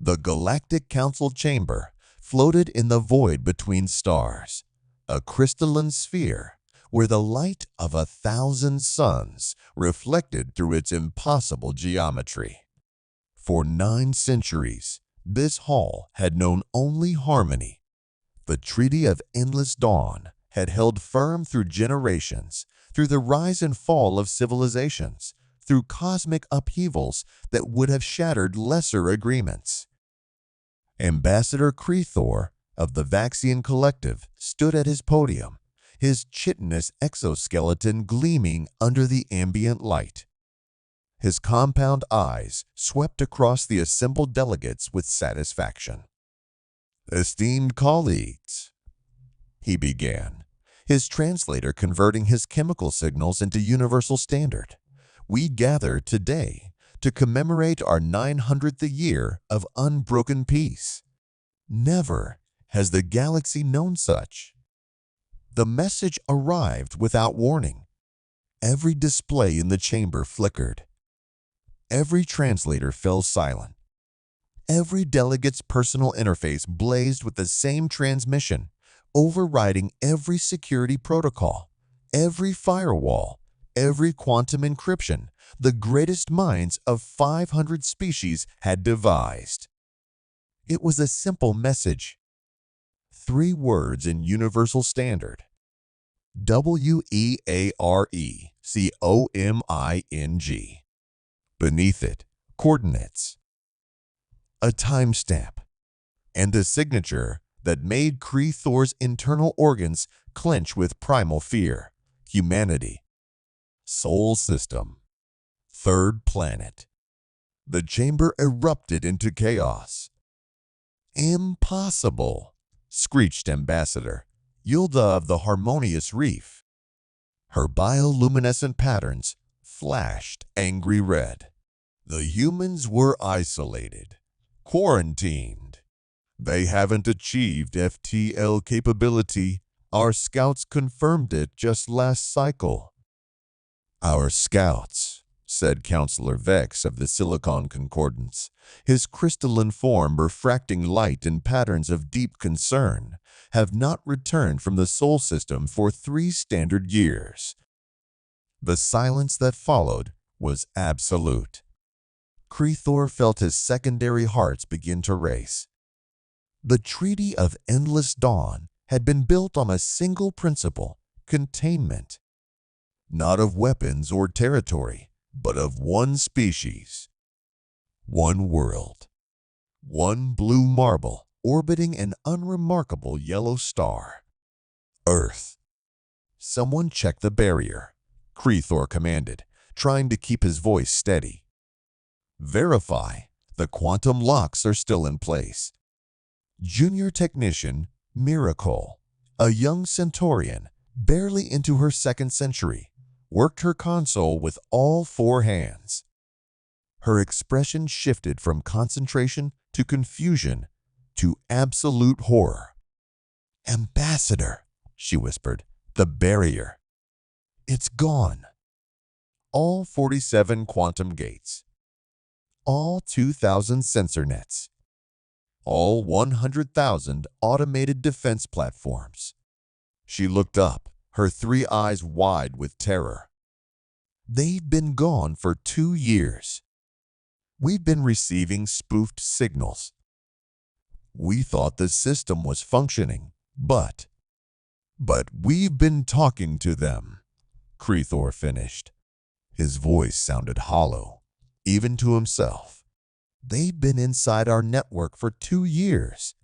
The Galactic Council chamber floated in the void between stars, a crystalline sphere where the light of 1,000 suns reflected through its impossible geometry. For 9 centuries, this hall had known only harmony. The Treaty of Endless Dawn had held firm through generations, through the rise and fall of civilizations, through cosmic upheavals that would have shattered lesser agreements. Ambassador Krethor of the Vaxian Collective stood at his podium, his chitinous exoskeleton gleaming under the ambient light. His compound eyes swept across the assembled delegates with satisfaction. "Esteemed colleagues," he began, his translator converting his chemical signals into universal standard, "we gather today to commemorate our 900th year of unbroken peace. Never has the galaxy known such." The message arrived without warning. Every display in the chamber flickered. Every translator fell silent. Every delegate's personal interface blazed with the same transmission, overriding every security protocol, every firewall, every quantum encryption the greatest minds of 500 species had devised. It was a simple message. 3 words in universal standard. WEARECOMING. Beneath it, coordinates, a timestamp, and a signature that made Krethor's internal organs clench with primal fear. Humanity. Sol system. 3rd planet. The chamber erupted into chaos. "Impossible," screeched Ambassador Yilda of the Harmonious Reef. Her bioluminescent patterns flashed angry red. "The humans were isolated, quarantined. They haven't achieved FTL capability. Our scouts confirmed it just last cycle." "Our scouts," said Counselor Vex of the Silicon Concordance, his crystalline form refracting light in patterns of deep concern, "have not returned from the Sol system for 3 standard years." The silence that followed was absolute. Krethor felt his secondary hearts begin to race. The Treaty of Endless Dawn had been built on a single principle: containment. Not of weapons or territory, but of one species. One world. One blue marble orbiting an unremarkable yellow star. Earth. "Someone check the barrier," Krethor commanded, trying to keep his voice steady. "Verify the quantum locks are still in place." Junior technician Miracle, a young Centaurian, barely into her 2nd century, worked her console with all 4 hands. Her expression shifted from concentration to confusion to absolute horror. "Ambassador," she whispered, "the barrier. It's gone." All 47 quantum gates. All 2,000 sensor nets. All 100,000 automated defense platforms. She looked up, her 3 eyes wide with terror. "They've been gone for 2 years. We've been receiving spoofed signals. We thought the system was functioning, but we've been talking to them," Krethor finished. His voice sounded hollow, even to himself. "They've been inside our network for 2 years.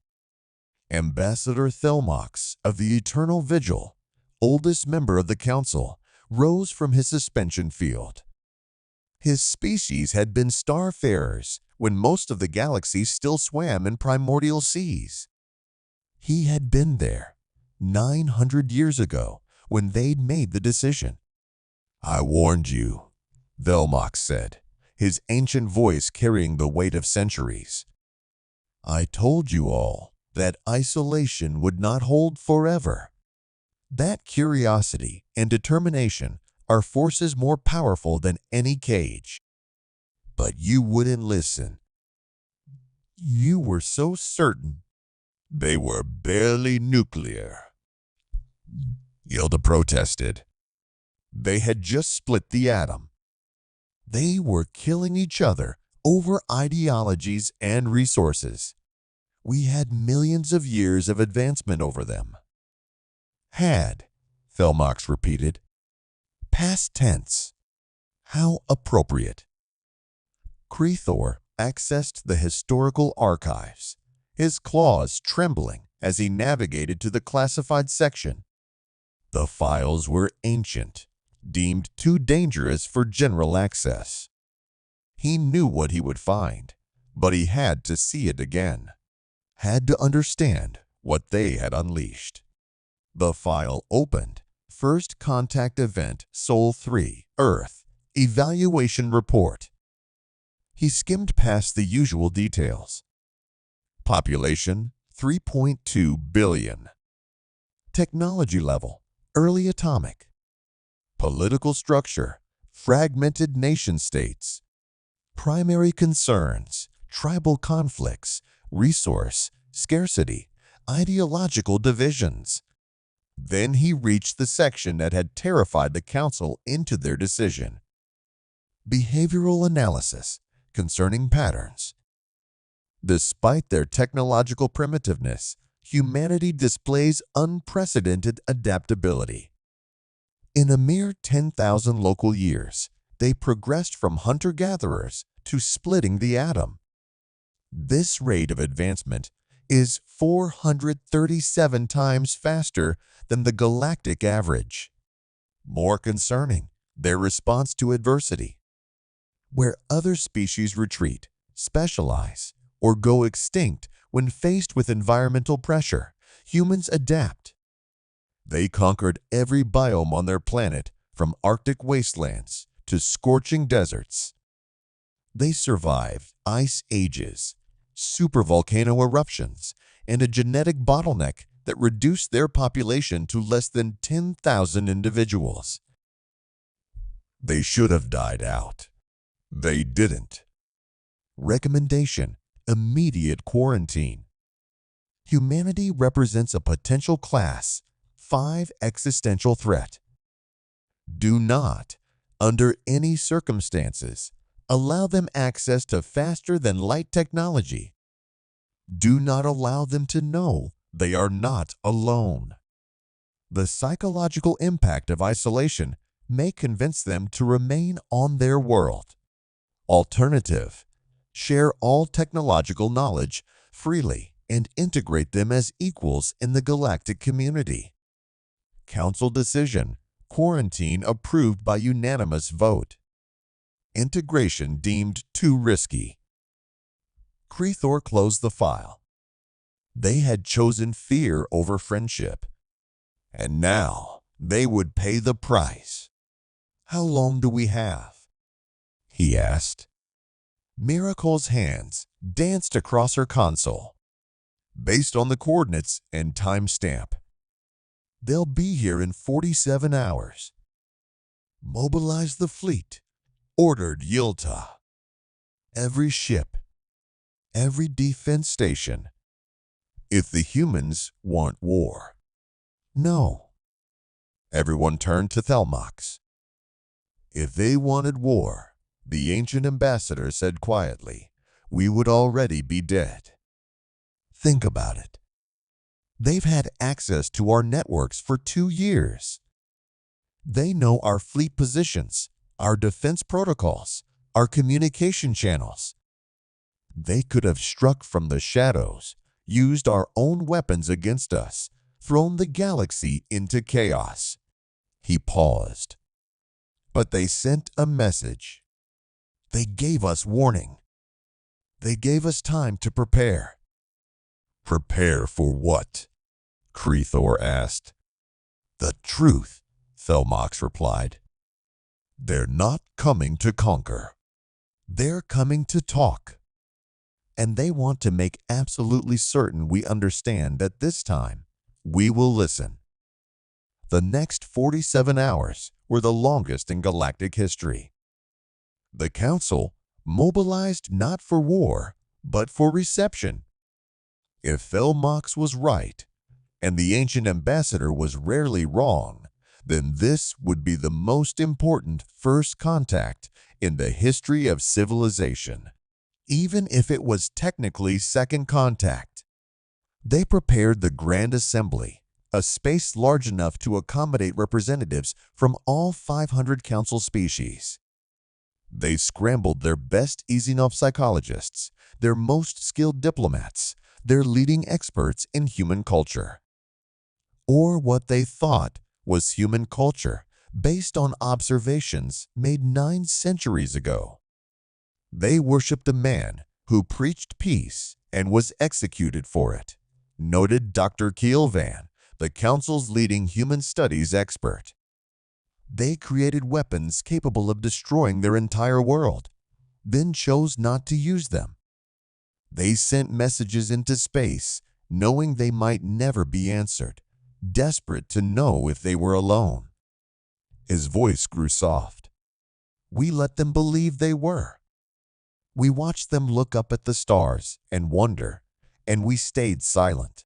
Ambassador Thelmox of the Eternal Vigil, oldest member of the Council, rose from his suspension field. His species had been starfarers when most of the galaxy still swam in primordial seas. He had been there 900 years ago when they'd made the decision. "I warned you," Thelmox said, his ancient voice carrying the weight of centuries. "I told you all that isolation would not hold forever. That curiosity and determination are forces more powerful than any cage. But you wouldn't listen. You were so certain. They were barely nuclear, Yilda protested. They had just split the atom. They were killing each other over ideologies and resources. We had millions of years of advancement over them. Had, Thelmox repeated. Past tense. How appropriate. Crethor accessed the historical archives, his claws trembling as he navigated to the classified section. The files were ancient, deemed too dangerous for general access. He knew what he would find, but he had to see it again, had to understand what they had unleashed. The file opened. First Contact Event Sol 3, Earth, Evaluation Report. He skimmed past the usual details. Population, 3.2 billion. Technology level, early atomic. Political structure, fragmented nation-states. Primary concerns, tribal conflicts, resource, scarcity, ideological divisions. Then he reached the section that had terrified the Council into their decision. Behavioral analysis concerning patterns. Despite their technological primitiveness, humanity displays unprecedented adaptability. In a mere 10,000 local years, they progressed from hunter-gatherers to splitting the atom. This rate of advancement is 437 times faster than the galactic average. More concerning, their response to adversity. Where other species retreat, specialize, or go extinct when faced with environmental pressure, humans adapt. They conquered every biome on their planet, from Arctic wastelands to scorching deserts. They survived ice ages, supervolcano eruptions, and a genetic bottleneck that reduced their population to less than 10,000 individuals. They should have died out. They didn't. Recommendation: immediate quarantine. Humanity represents a potential class 5 existential threat. Do not, under any circumstances, allow them access to faster-than-light technology. Do not allow them to know they are not alone. The psychological impact of isolation may convince them to remain on their world. Alternative: share all technological knowledge freely and integrate them as equals in the galactic community. Council decision: quarantine approved by unanimous vote. Integration deemed too risky. Crethor closed the file. They had chosen fear over friendship, and now they would pay the price. How long do we have? He asked. Miracle's hands danced across her console. Based on the coordinates and timestamp, they'll be here in 47 hours. Mobilize the fleet, ordered Yilta. Every ship, every defense station. If the humans want war. No. Everyone turned to Thelmox. If they wanted war, the ancient ambassador said quietly, we would already be dead. Think about it. They've had access to our networks for 2 years. They know our fleet positions, our defense protocols, our communication channels. They could have struck from the shadows, used our own weapons against us, thrown the galaxy into chaos. He paused. But they sent a message. They gave us warning. They gave us time to prepare. Prepare for what? Crethor asked. The truth, Thelmox replied. They're not coming to conquer. They're coming to talk. And they want to make absolutely certain we understand that this time we will listen. The next 47 hours were the longest in galactic history. The Council mobilized not for war, but for reception. If Thelmox was right, and the ancient ambassador was rarely wrong, then this would be the most important first contact in the history of civilization, even if it was technically second contact. They prepared the Grand Assembly, a space large enough to accommodate representatives from all 500 council species. They scrambled their best Xenoph psychologists, their most skilled diplomats, their leading experts in human culture. Or what they thought was human culture based on observations made 9 centuries ago. They worshipped a man who preached peace and was executed for it, noted Dr. Keelvan, the Council's leading human studies expert. They created weapons capable of destroying their entire world, then chose not to use them. They sent messages into space, knowing they might never be answered, desperate to know if they were alone. His voice grew soft. We let them believe they were. We watched them look up at the stars and wonder, and we stayed silent.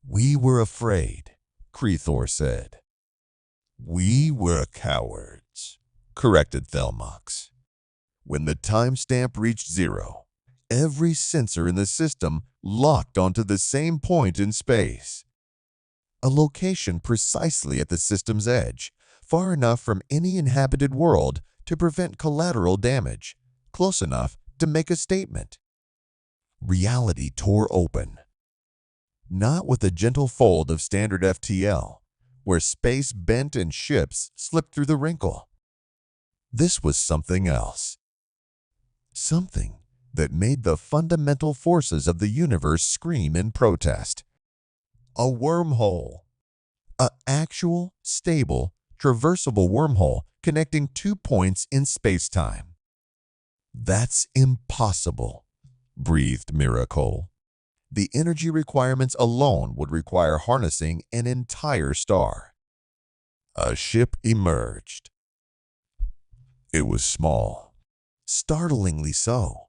We were afraid, Krethor said. We were cowards, corrected Thelmox. When the timestamp reached 0, every sensor in the system locked onto the same point in space. A location precisely at the system's edge, far enough from any inhabited world to prevent collateral damage, close enough to make a statement. Reality tore open. Not with a gentle fold of standard FTL, where space bent and ships slipped through the wrinkle. This was something else. Something that made the fundamental forces of the universe scream in protest. A wormhole. An actual, stable, traversable wormhole connecting 2 points in space-time. That's impossible, breathed Miracle. The energy requirements alone would require harnessing an entire star. A ship emerged. It was small, startlingly so.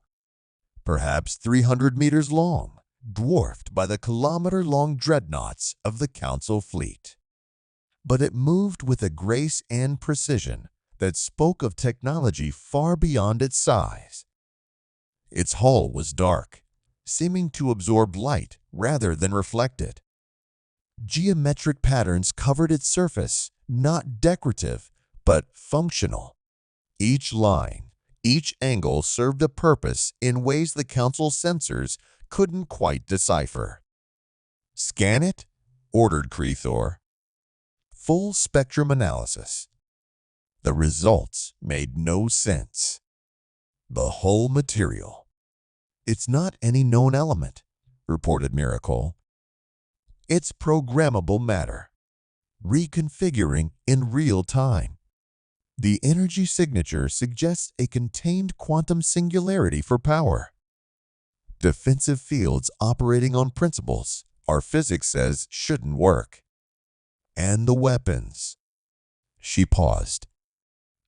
Perhaps 300 meters long, dwarfed by the kilometer-long dreadnoughts of the Council fleet. But it moved with a grace and precision that spoke of technology far beyond its size. Its hull was dark, seeming to absorb light rather than reflect it. Geometric patterns covered its surface, not decorative, but functional. Each line, each angle served a purpose in ways the Council's sensors couldn't quite decipher. Scan it, ordered Krethor. Full spectrum analysis. The results made no sense. The whole material. It's not any known element, reported Miracle. It's programmable matter, reconfiguring in real time. The energy signature suggests a contained quantum singularity for power. Defensive fields operating on principles our physics says shouldn't work. And the weapons. She paused.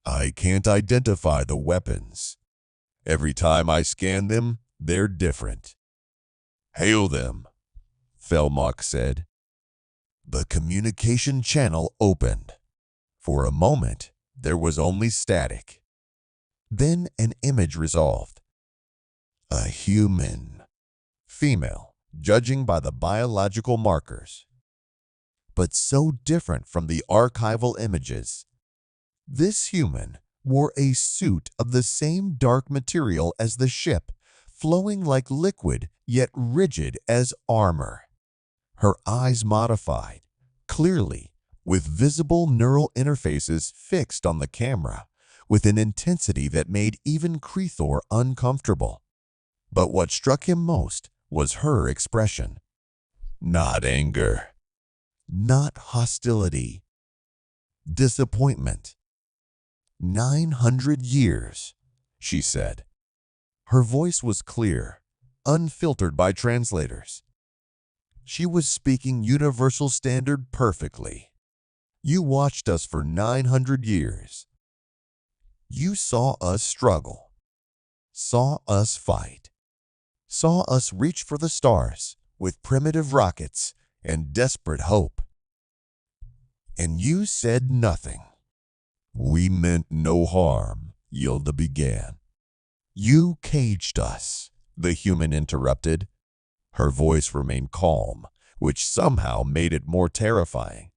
I can't identify the weapons. Every time I scan them, they're different. Hail them, Thelmox said. The communication channel opened. For a moment, there was only static. Then an image resolved. A human. Female, judging by the biological markers. But so different from the archival images. This human wore a suit of the same dark material as the ship, flowing like liquid yet rigid as armor. Her eyes modified, clearly, with visible neural interfaces fixed on the camera, with an intensity that made even Krethor uncomfortable. But what struck him most was her expression. Not anger. Not hostility. Disappointment. 900 years, she said. Her voice was clear, unfiltered by translators. She was speaking universal standard perfectly. You watched us for 900 years. You saw us struggle, saw us fight. saw us reach for the stars with primitive rockets and desperate hope. And you said nothing. We meant no harm, Yilda began. You caged us, the human interrupted. Her voice remained calm, which somehow made it more terrifying.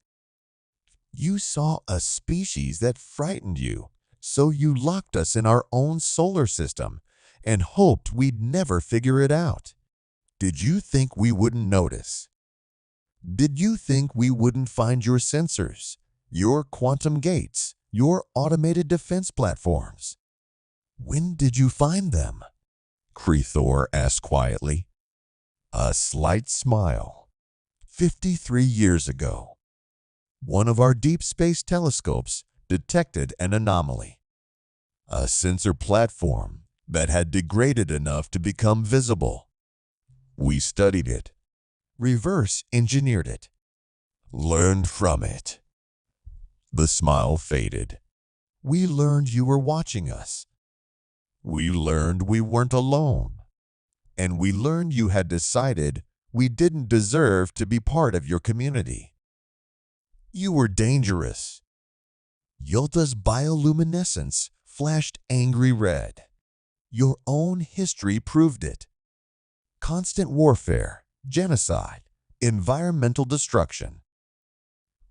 You saw a species that frightened you, so you locked us in our own solar system and hoped we'd never figure it out. Did you think we wouldn't notice? Did you think we wouldn't find your sensors, your quantum gates, your automated defense platforms? When did you find them? Krethor asked quietly. A slight smile. 53 years ago. One of our deep space telescopes detected an anomaly. A sensor platform that had degraded enough to become visible. We studied it, reverse engineered it, learned from it. The smile faded. We learned you were watching us. We learned we weren't alone. And we learned you had decided we didn't deserve to be part of your community. You were dangerous. Yilda's bioluminescence flashed angry red. Your own history proved it. Constant warfare, genocide, environmental destruction.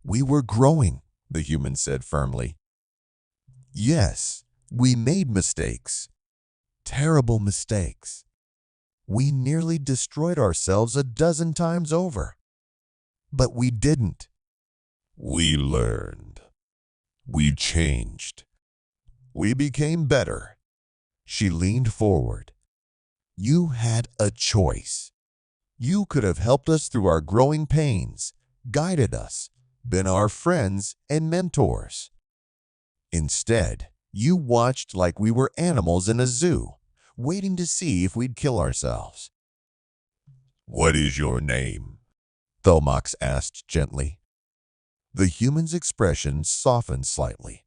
We were growing, the human said firmly. Yes, we made mistakes. Terrible mistakes. We nearly destroyed ourselves a dozen times over. But we didn't. We learned. We changed. We became better. She leaned forward. You had a choice. You could have helped us through our growing pains, guided us, been our friends and mentors. Instead, you watched like we were animals in a zoo, waiting to see if we'd kill ourselves. What is your name? Thelmox asked gently. The human's expression softened slightly.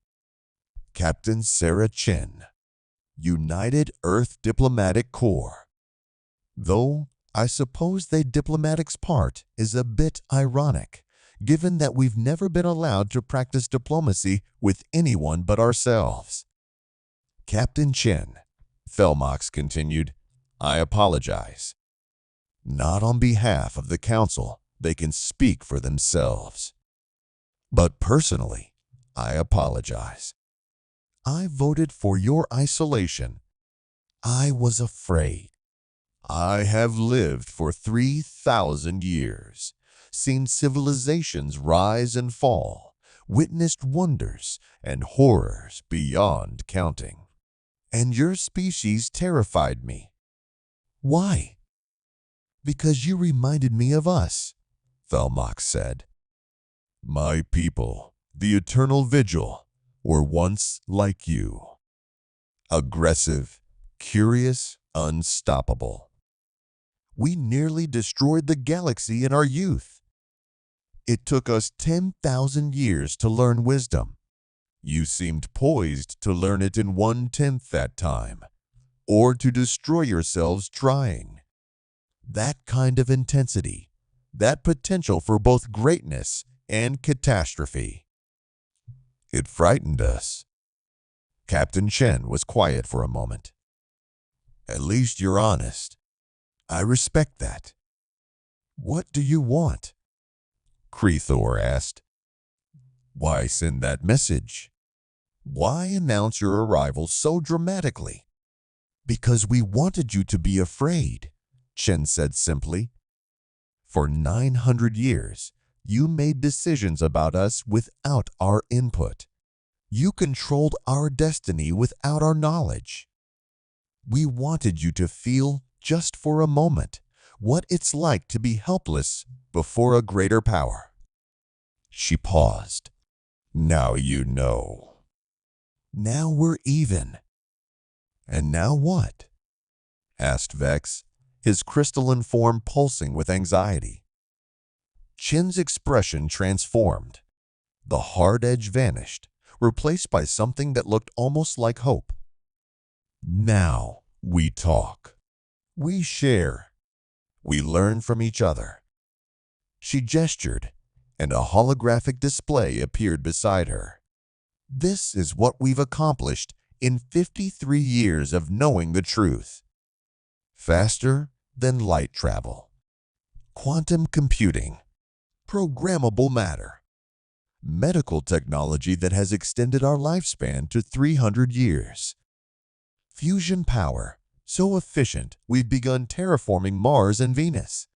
Captain Sarah Chen, United Earth Diplomatic Corps. Though I suppose the diplomatic's part is a bit ironic, given that we've never been allowed to practice diplomacy with anyone but ourselves. Captain Chen, Thelmox continued, I apologize. Not on behalf of the Council, they can speak for themselves. But personally, I apologize. I voted for your isolation. I was afraid. I have lived for 3,000 years, seen civilizations rise and fall, witnessed wonders and horrors beyond counting. And your species terrified me. Why? Because you reminded me of us, Thelmox said. My people, the Eternal Vigil, were once like you. Aggressive, curious, unstoppable. We nearly destroyed the galaxy in our youth. It took us 10,000 years to learn wisdom. You seemed poised to learn it in 1/10 that time, or to destroy yourselves trying. That kind of intensity, that potential for both greatness and catastrophe. It frightened us. Captain Chen was quiet for a moment. At least you're honest. I respect that. What do you want? Krethor asked. Why send that message? Why announce your arrival so dramatically? Because we wanted you to be afraid, Chen said simply. For 900 years, you made decisions about us without our input. You controlled our destiny without our knowledge. We wanted you to feel, just for a moment, what it's like to be helpless before a greater power. She paused. Now you know. Now we're even. And now what? Asked Vex, his crystalline form pulsing with anxiety. Chen's expression transformed. The hard edge vanished, replaced by something that looked almost like hope. Now we talk. We share. We learn from each other." She gestured, and a holographic display appeared beside her. "This is what we've accomplished in 53 years of knowing the truth. Faster than light travel. Quantum computing. Programmable matter. Medical technology that has extended our lifespan to 300 years. Fusion power, so efficient we've begun terraforming Mars and Venus.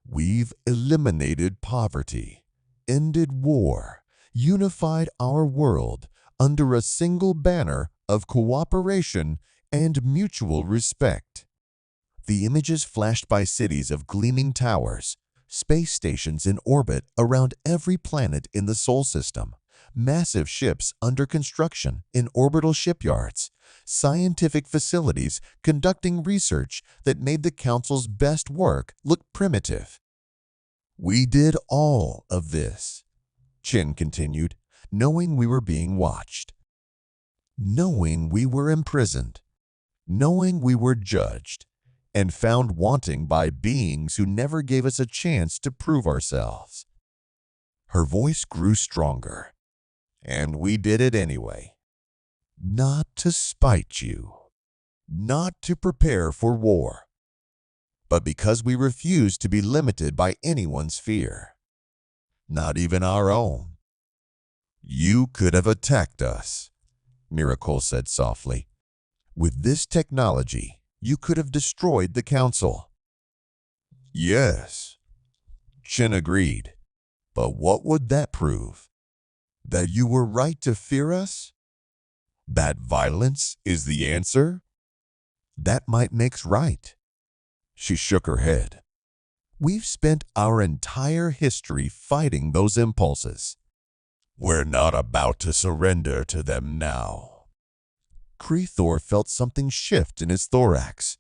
We've eliminated poverty, ended war, unified our world under a single banner of cooperation and mutual respect." The images flashed by cities of gleaming towers, space stations in orbit around every planet in the Sol system, massive ships under construction in orbital shipyards, scientific facilities conducting research that made the Council's best work look primitive. "We did all of this," Chen continued, "knowing we were being watched, knowing we were imprisoned, knowing we were judged, and found wanting by beings who never gave us a chance to prove ourselves." Her voice grew stronger. "And we did it anyway. Not to spite you, not to prepare for war, but because we refused to be limited by anyone's fear, not even our own." "You could have attacked us," Miracle said softly. "With this technology, you could have destroyed the Council." "Yes," Chen agreed. "But what would that prove? That you were right to fear us? That violence is the answer? That might makes right." She shook her head. "We've spent our entire history fighting those impulses. We're not about to surrender to them now." Krethor felt something shift in his thorax,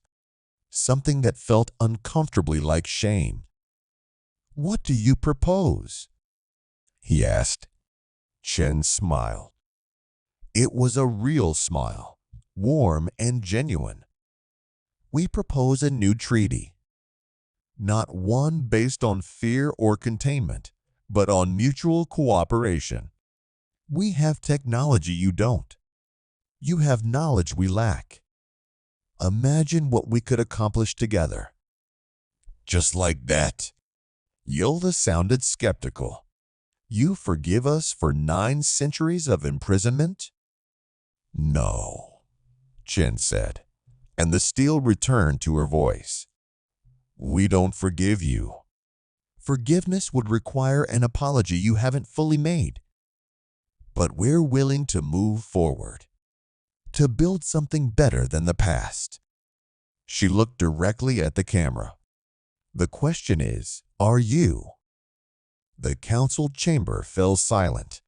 something that felt uncomfortably like shame. "What do you propose?" he asked. Chen smiled. It was a real smile, warm and genuine. "We propose a new treaty. Not one based on fear or containment, but on mutual cooperation. We have technology you don't. You have knowledge we lack. Imagine what we could accomplish together." "Just like that?" Yilda sounded skeptical. "You forgive us for 9 centuries of imprisonment?" "No," Chen said, and the steel returned to her voice. "We don't forgive you. Forgiveness would require an apology you haven't fully made. But we're willing to move forward, to build something better than the past." She looked directly at the camera. "The question is, are you?" The council chamber fell silent.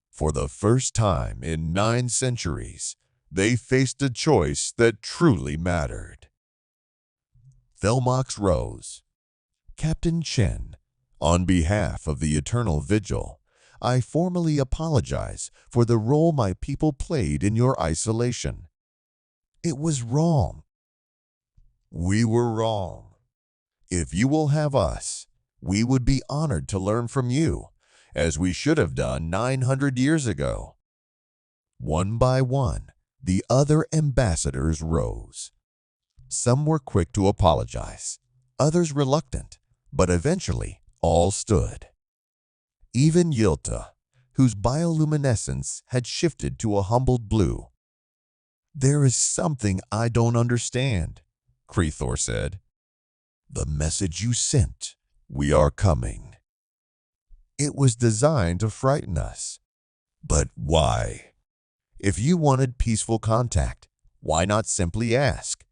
For the first time in 9 centuries, they faced a choice that truly mattered. Thelmox rose. "Captain Chen, on behalf of the Eternal Vigil, I formally apologize for the role my people played in your isolation. It was wrong. We were wrong. If you will have us, we would be honored to learn from you, as we should have done 900 years ago." One by one, the other ambassadors rose. Some were quick to apologize, others reluctant, but eventually all stood. Even Yilta, whose bioluminescence had shifted to a humbled blue. "There is something I don't understand," Krethor said. "The message you sent, we are coming. It was designed to frighten us. But why? If you wanted peaceful contact, why not simply ask?"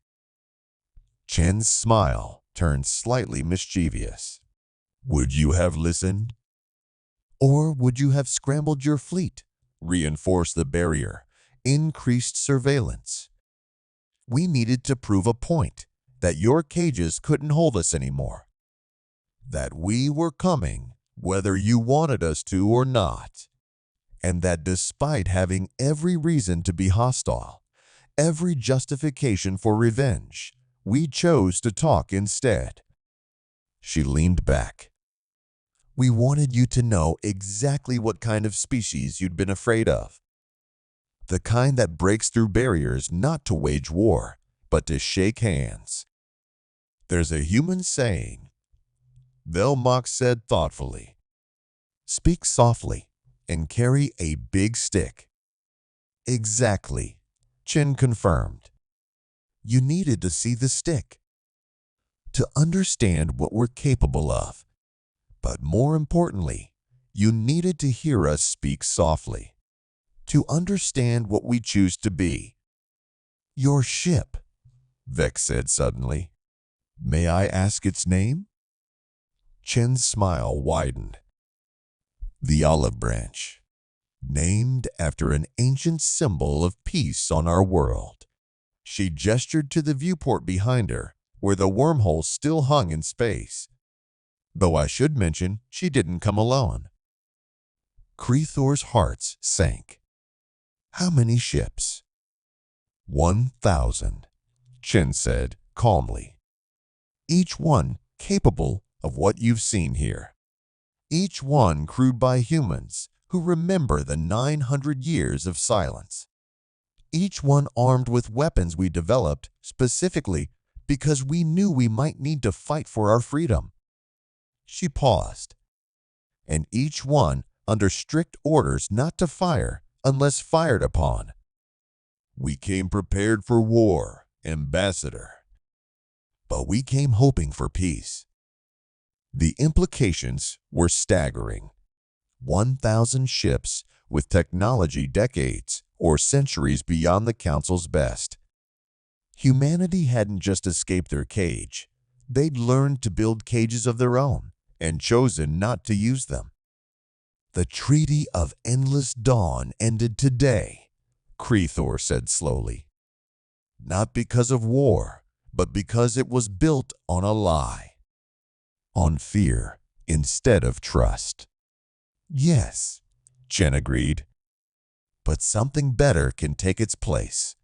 Chen's smile turned slightly mischievous. "Would you have listened? Or would you have scrambled your fleet, reinforced the barrier, increased surveillance? We needed to prove a point, that your cages couldn't hold us anymore. That we were coming, whether you wanted us to or not. And that despite having every reason to be hostile, every justification for revenge, We chose to talk instead. She leaned back. We wanted you to know exactly what kind of species you'd been afraid of. The kind that breaks through barriers not to wage war, but to shake hands. There's a human saying, Velmok said thoughtfully, speak softly and carry a big stick. Exactly, Chen confirmed. You needed to see the stick, to understand what we're capable of. But more importantly, you needed to hear us speak softly, to understand what we choose to be. Your ship, Vex said suddenly. May I ask its name? Chen's smile widened. The olive branch, named after an ancient symbol of peace on our world. She gestured to the viewport behind her, where the wormhole still hung in space. Though I should mention, she didn't come alone. Krethor's heart sank. How many ships? 1,000, Chen said calmly. Each one capable of what you've seen here. Each one crewed by humans who remember the 900 years of silence. Each one armed with weapons we developed specifically because we knew we might need to fight for our freedom. She paused. And each one under strict orders not to fire unless fired upon. We came prepared for war, Ambassador. But we came hoping for peace. The implications were staggering. 1,000 ships with technology decades or centuries beyond the Council's best. Humanity hadn't just escaped their cage. They'd learned to build cages of their own and chosen not to use them. The Treaty of Endless Dawn ended today, Krethor said slowly. Not because of war, but because it was built on a lie. On fear instead of trust. Yes, Chen agreed. But something better can take its place.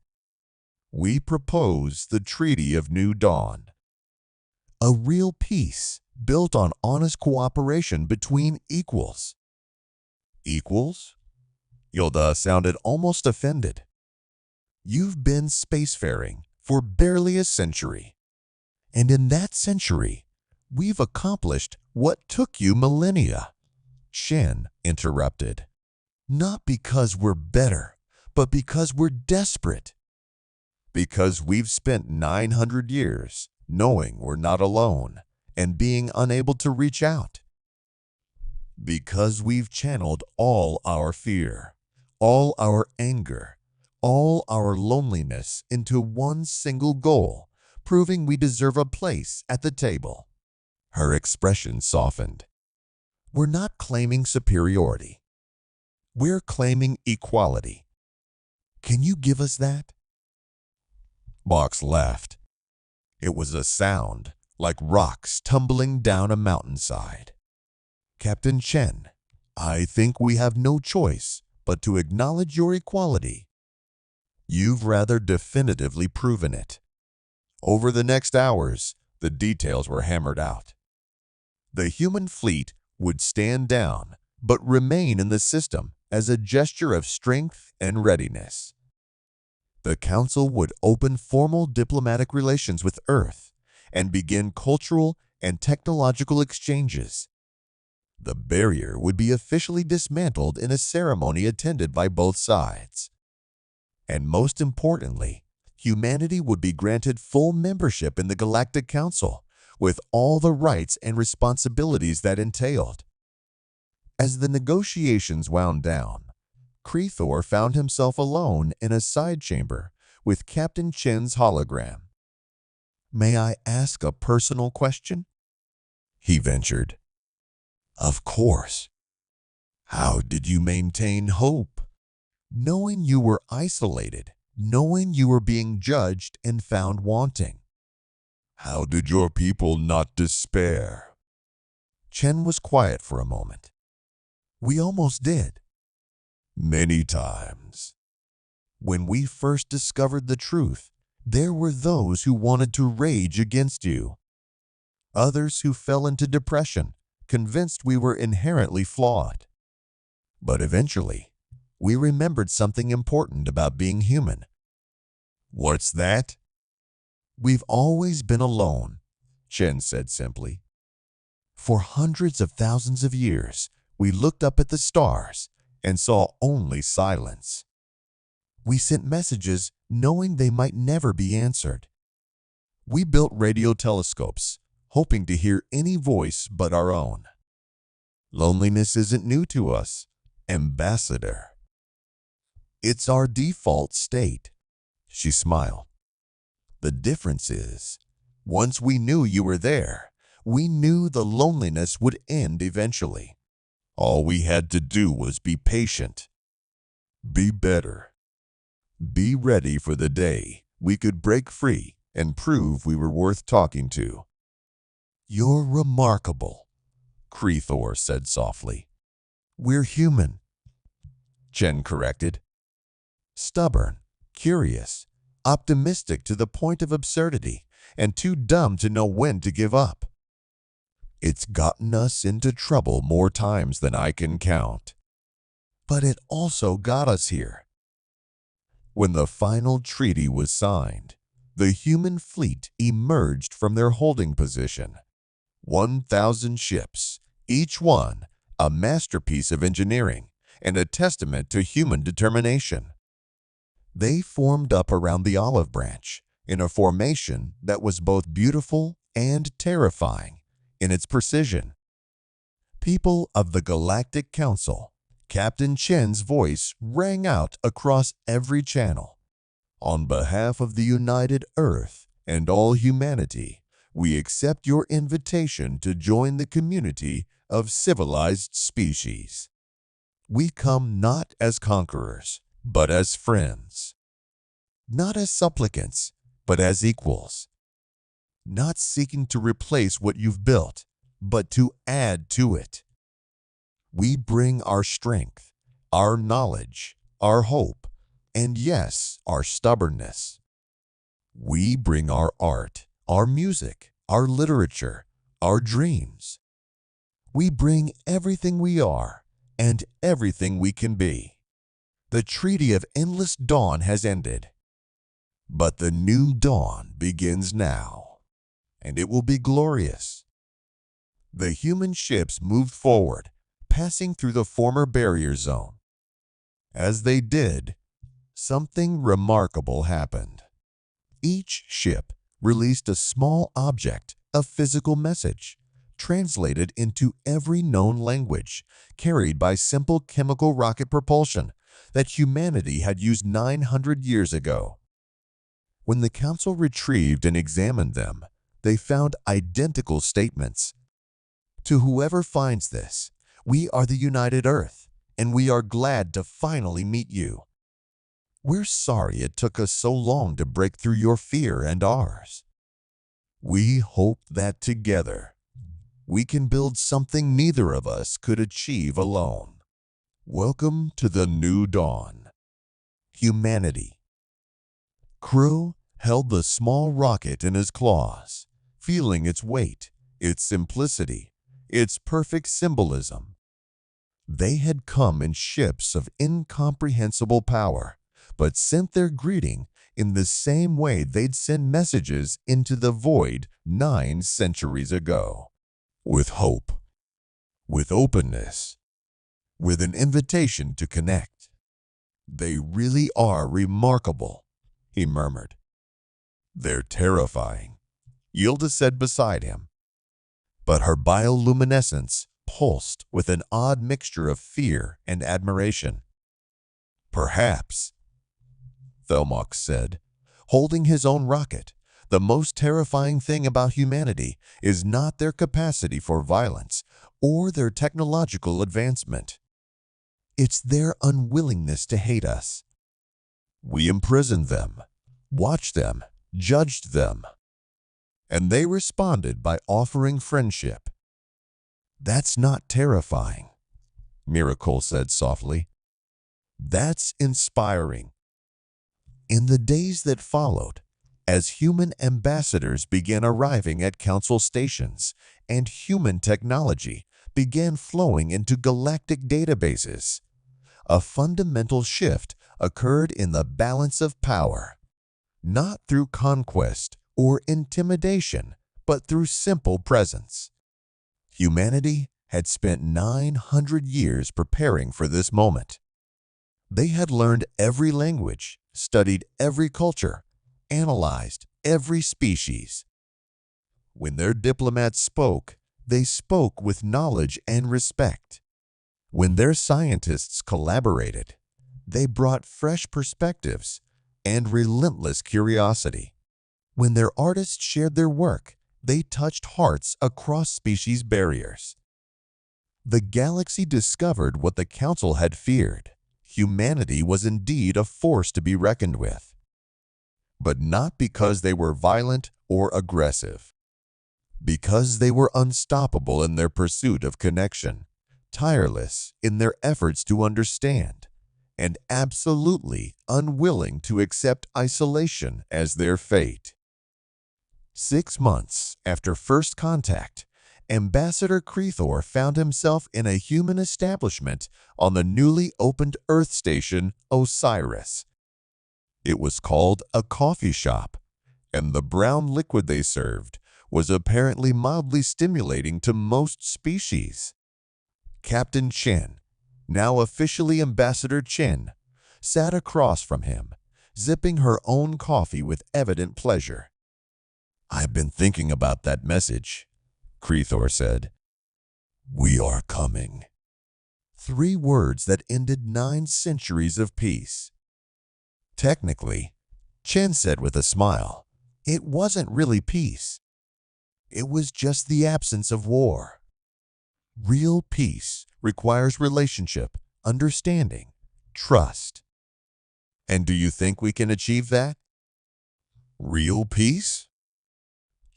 We propose the Treaty of New Dawn. A real peace built on honest cooperation between equals. Equals? Yilda sounded almost offended. You've been spacefaring for barely a century. And in that century, we've accomplished what took you millennia. Shen interrupted. Not because we're better, but because we're desperate. Because we've spent 900 years knowing we're not alone and being unable to reach out. Because we've channeled all our fear, all our anger, all our loneliness into one single goal, proving we deserve a place at the table. Her expression softened. We're not claiming superiority. We're claiming equality. Can you give us that? Mox laughed. It was a sound like rocks tumbling down a mountainside. Captain Chen, I think we have no choice but to acknowledge your equality. You've rather definitively proven it. Over the next hours, the details were hammered out. The human fleet would stand down but remain in the system as a gesture of strength and readiness. The Council would open formal diplomatic relations with Earth and begin cultural and technological exchanges. The barrier would be officially dismantled in a ceremony attended by both sides. And most importantly, humanity would be granted full membership in the Galactic Council, with all the rights and responsibilities that entailed. As the negotiations wound down, Krethor found himself alone in a side chamber with Captain Chen's hologram. May I ask a personal question? He ventured. Of course. How did you maintain hope? Knowing you were isolated, knowing you were being judged and found wanting. How did your people not despair? Chen was quiet for a moment. We almost did. Many times. When we first discovered the truth, There were those who wanted to rage against you, others who fell into depression, convinced we were inherently flawed. But eventually, we remembered something important about being human. What's that? We've always been alone, Chen said simply. For hundreds of thousands of years, we looked up at the stars and saw only silence. We sent messages knowing they might never be answered. We built radio telescopes, hoping to hear any voice but our own. Loneliness isn't new to us, Ambassador. It's our default state, she smiled. The difference is, once we knew you were there, we knew the loneliness would end eventually. All we had to do was be patient, be better, be ready for the day we could break free and prove we were worth talking to. You're remarkable, Krethor said softly. We're human, Chen corrected. Stubborn, curious, optimistic to the point of absurdity, and too dumb to know when to give up. It's gotten us into trouble more times than I can count. But it also got us here. When the final treaty was signed, the human fleet emerged from their holding position. 1,000 ships, each one a masterpiece of engineering and a testament to human determination. They formed up around the olive branch in a formation that was both beautiful and terrifying in its precision. People of the Galactic Council, Captain Chen's voice rang out across every channel. On behalf of the United Earth and all humanity, we accept your invitation to join the community of civilized species. We come not as conquerors, but as friends. Not as supplicants, but as equals. Not seeking to replace what you've built, but to add to it. We bring our strength, our knowledge, our hope, and yes, our stubbornness. We bring our art, our music, our literature, our dreams. We bring everything we are and everything we can be. The Treaty of Endless Dawn has ended, but the new dawn begins now, and it will be glorious. The human ships moved forward, passing through the former barrier zone. As they did, something remarkable happened. Each ship released a small object, a physical message, translated into every known language, carried by simple chemical rocket propulsion that humanity had used 900 years ago. When the Council retrieved and examined them, they found identical statements. To whoever finds this, we are the United Earth, and we are glad to finally meet you. We're sorry it took us so long to break through your fear and ours. We hope that together, we can build something neither of us could achieve alone. Welcome to the new dawn. Humanity. Crew held the small rocket in his claws, feeling its weight, its simplicity, its perfect symbolism. They had come in ships of incomprehensible power, but sent their greeting in the same way they'd send messages into the void 9 centuries ago. With hope, with openness, with an invitation to connect. They really are remarkable, he murmured. They're terrifying, Yilda said beside him. But her bioluminescence pulsed with an odd mixture of fear and admiration. Perhaps, Thelmox said, holding his own rocket, the most terrifying thing about humanity is not their capacity for violence or their technological advancement. It's their unwillingness to hate us. We imprisoned them, watched them, judged them, and they responded by offering friendship. That's not terrifying, Miracle said softly. That's inspiring. In the days that followed, as human ambassadors began arriving at council stations and human technology began flowing into galactic databases, a fundamental shift occurred in the balance of power, not through conquest or intimidation, but through simple presence. Humanity had spent 900 years preparing for this moment. They had learned every language, studied every culture, analyzed every species. When their diplomats spoke, they spoke with knowledge and respect. When their scientists collaborated, they brought fresh perspectives and relentless curiosity. When their artists shared their work, they touched hearts across species barriers. The galaxy discovered what the Council had feared. Humanity was indeed a force to be reckoned with. But not because they were violent or aggressive. Because they were unstoppable in their pursuit of connection, tireless in their efforts to understand, and absolutely unwilling to accept isolation as their fate. 6 months after first contact, Ambassador Creathor found himself in a human establishment on the newly opened Earth station Osiris. It was called a coffee shop, and the brown liquid they served was apparently mildly stimulating to most species. Captain Chen, now officially Ambassador Chen, sat across from him, sipping her own coffee with evident pleasure. "I've been thinking about that message," Creathor said. "We are coming." 3 words that ended 9 centuries of peace. Technically, Chen said with a smile, it wasn't really peace. It was just the absence of war. Real peace requires relationship, understanding, trust. And do you think we can achieve that? Real peace?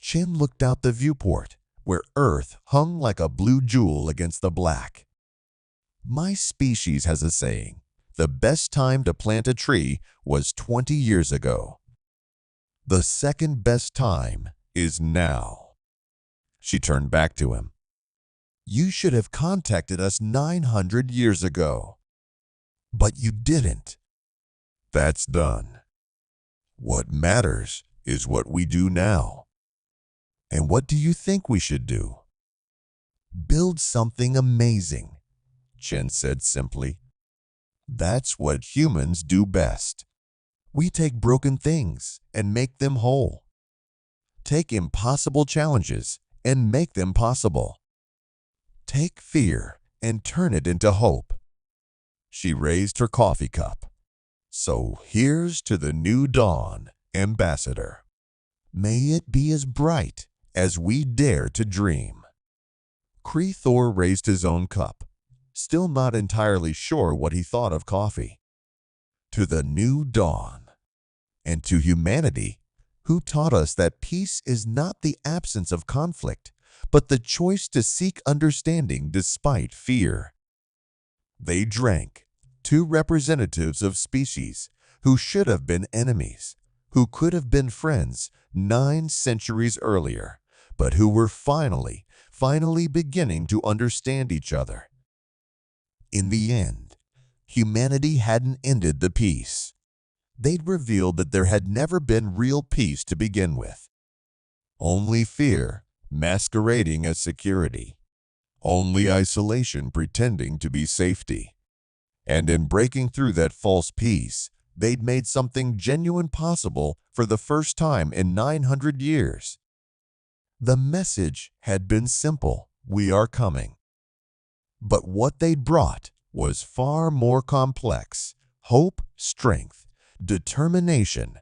Chen looked out the viewport, where Earth hung like a blue jewel against the black. My species has a saying, the best time to plant a tree was 20 years ago. The second best time is now. She turned back to him. You should have contacted us 900 years ago. But you didn't. That's done. What matters is what we do now. And what do you think we should do? Build something amazing, Chen said simply. That's what humans do best. We take broken things and make them whole. Take impossible challenges and make them possible. Take fear and turn it into hope. She raised her coffee cup. So here's to the new dawn, Ambassador. May it be as bright as we dare to dream. Creathor raised his own cup, still not entirely sure what he thought of coffee. To the new dawn, and to humanity, who taught us that peace is not the absence of conflict, but the choice to seek understanding despite fear. They drank, 2 representatives of species who should have been enemies, who could have been friends 9 centuries earlier, but who were finally beginning to understand each other. In the end, humanity hadn't ended the peace. They'd revealed that there had never been real peace to begin with. Only fear masquerading as security. Only isolation pretending to be safety. And in breaking through that false peace, they'd made something genuine possible for the first time in 900 years. The message had been simple, we are coming. But what they'd brought was far more complex, hope, strength, determination,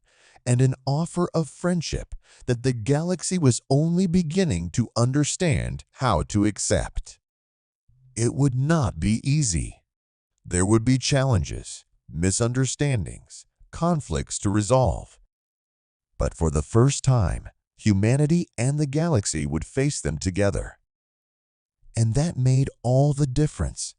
and an offer of friendship that the galaxy was only beginning to understand how to accept. It would not be easy. There would be challenges, misunderstandings, conflicts to resolve. But for the first time, humanity and the galaxy would face them together. And that made all the difference.